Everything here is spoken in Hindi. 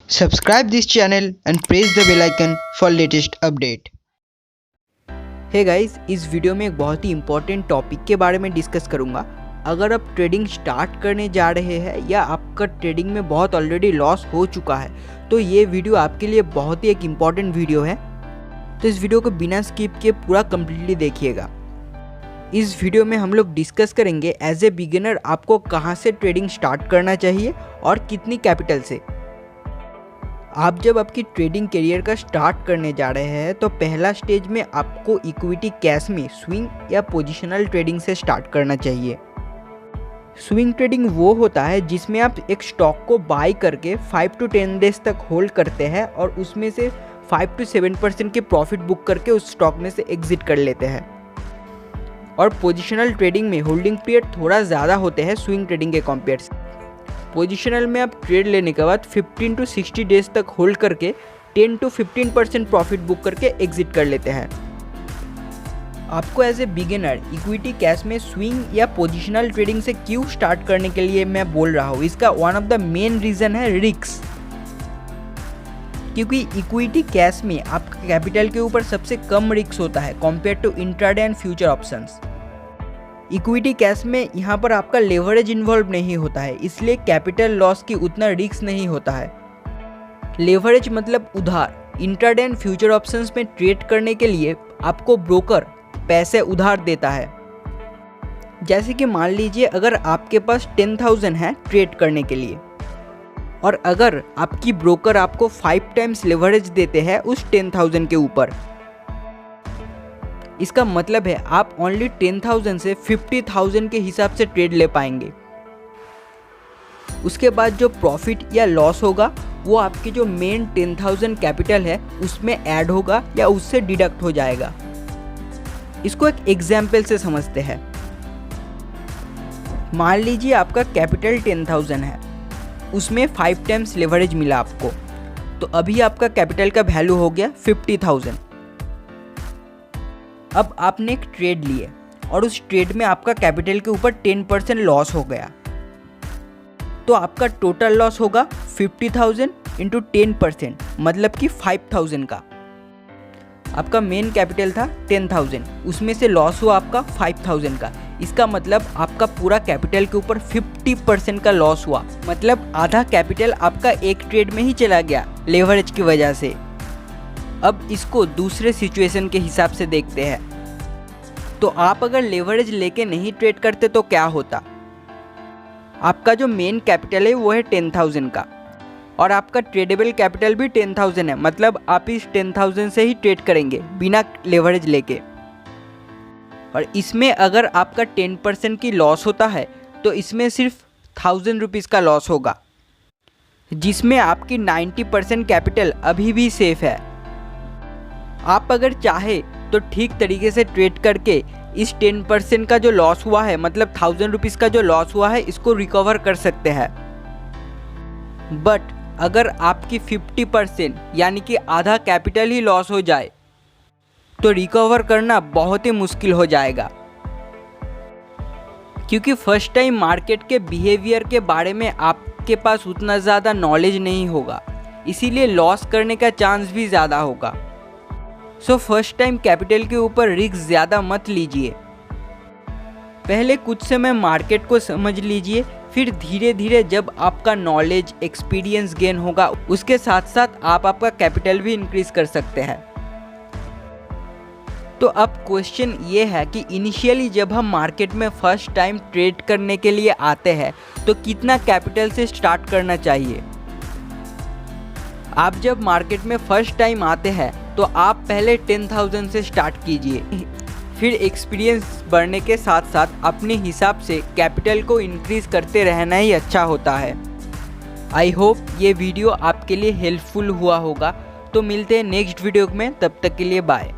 Subscribe this channel and press the bell icon for latest update. Hey guys, इस वीडियो में एक बहुत ही इंपॉर्टेंट टॉपिक के बारे में डिस्कस करूंगा। अगर आप ट्रेडिंग स्टार्ट करने जा रहे हैं या आपका ट्रेडिंग में बहुत ऑलरेडी लॉस हो चुका है तो ये वीडियो आपके लिए बहुत ही एक इम्पॉर्टेंट वीडियो है। तो इस वीडियो को बिना स्किप किए पूरा कम्प्लीटली देखिएगा। इस वीडियो में हम लोग डिस्कस करेंगे एज ए बिगिनर आपको कहाँ से ट्रेडिंग स्टार्ट करना चाहिए और कितनी कैपिटल से। आप जब आपकी ट्रेडिंग करियर का स्टार्ट करने जा रहे हैं तो पहला स्टेज में आपको इक्विटी कैश में स्विंग या पोजिशनल ट्रेडिंग से स्टार्ट करना चाहिए। स्विंग ट्रेडिंग वो होता है जिसमें आप एक स्टॉक को बाई करके 5 to 10 डेज तक होल्ड करते हैं और उसमें से 5 to 7% के प्रॉफिट बुक करके उस स्टॉक में से एग्जिट कर लेते हैं। और पोजिशनल ट्रेडिंग में होल्डिंग पीरियड थोड़ा ज़्यादा होते हैं स्विंग ट्रेडिंग के कंपेयर से। पोजिशनल में आप ट्रेड लेने के बाद 15 to 60 डेज तक होल्ड करके 10 to 15% प्रॉफिट बुक करके एग्जिट कर लेते हैं। आपको as a beginner equity cash में स्विंग या पोजिशनल ट्रेडिंग से क्यों स्टार्ट करने के लिए मैं बोल रहा हूँ, इसका one of the main reason है रिस्क। क्योंकि इक्विटी कैश में आपका कैपिटल के ऊपर सबसे कम रिस्क होता है compare to intraday and future options. Equity cash में यहाँ पर आपका लेवरेज इन्वॉल्व नहीं होता है, इसलिए कैपिटल लॉस की उतना रिस्क नहीं होता है। लेवरेज मतलब उधार। इंट्राडे एंड फ्यूचर ऑप्शंस में ट्रेड करने के लिए आपको ब्रोकर पैसे उधार देता है। जैसे कि मान लीजिए अगर आपके पास 10,000 है ट्रेड करने के लिए और अगर आपकी ब्रोकर आपको 5 टाइम्स लेवरेज देते हैं उस 10,000 के ऊपर, इसका मतलब है आप ओनली 10,000 से 50,000 के हिसाब से ट्रेड ले पाएंगे। उसके बाद जो प्रॉफिट या लॉस होगा वो आपकी जो मेन 10,000 कैपिटल है उसमें ऐड होगा या उससे डिडक्ट हो जाएगा। इसको एक एग्जाम्पल से समझते हैं। मान लीजिए आपका कैपिटल 10,000 है, उसमें 5 टाइम्स लेवरेज मिला आपको, तो अभी आपका कैपिटल का वैल्यू हो गया 50,000। अब आपने एक ट्रेड लिए और उस ट्रेड में आपका कैपिटल के ऊपर 10% लॉस हो गया, तो आपका टोटल लॉस होगा 50,000 इंटू 10%, मतलब कि 5,000 का। आपका मेन कैपिटल था 10,000, उसमें से लॉस हुआ आपका 5,000 का। इसका मतलब आपका पूरा कैपिटल के ऊपर 50% का लॉस हुआ, मतलब आधा कैपिटल आपका एक ट्रेड में ही चला गया लेवरेज की वजह से। अब इसको दूसरे सिचुएशन के हिसाब से देखते हैं। तो आप अगर लेवरेज लेके नहीं ट्रेड करते तो क्या होता? आपका जो मेन कैपिटल है वो है 10,000 का और आपका ट्रेडेबल कैपिटल भी 10,000 है, मतलब आप इस 10,000 से ही ट्रेड करेंगे बिना लेवरेज लेके। और इसमें अगर आपका 10% की लॉस होता है तो इसमें सिर्फ 1,000 रुपीज़ का लॉस होगा, जिसमें आपकी 90% कैपिटल अभी भी सेफ है। आप अगर चाहे तो ठीक तरीके से ट्रेड करके इस 10% का जो लॉस हुआ है, मतलब 1,000 रुपीज़ का जो लॉस हुआ है, इसको रिकवर कर सकते हैं। बट अगर आपकी 50% यानी कि आधा कैपिटल ही लॉस हो जाए तो रिकवर करना बहुत ही मुश्किल हो जाएगा। क्योंकि फर्स्ट टाइम मार्केट के बिहेवियर के बारे में आपके पास उतना ज़्यादा नॉलेज नहीं होगा, इसीलिए लॉस करने का चांस भी ज़्यादा होगा। सो फर्स्ट टाइम कैपिटल के ऊपर रिस्क ज़्यादा मत लीजिए। पहले कुछ समय मार्केट को समझ लीजिए, फिर धीरे धीरे जब आपका नॉलेज एक्सपीरियंस गेन होगा उसके साथ साथ आप आपका कैपिटल भी इंक्रीज कर सकते हैं। तो अब क्वेश्चन ये है कि इनिशियली जब हम मार्केट में फर्स्ट टाइम ट्रेड करने के लिए आते हैं तो कितना कैपिटल से स्टार्ट करना चाहिए? आप जब मार्केट में फर्स्ट टाइम आते हैं तो आप पहले 10,000 से स्टार्ट कीजिए, फिर एक्सपीरियंस बढ़ने के साथ साथ अपने हिसाब से कैपिटल को इंक्रीज करते रहना ही अच्छा होता है। आई होप ये वीडियो आपके लिए हेल्पफुल हुआ होगा। तो मिलते हैं नेक्स्ट वीडियो में, तब तक के लिए बाय।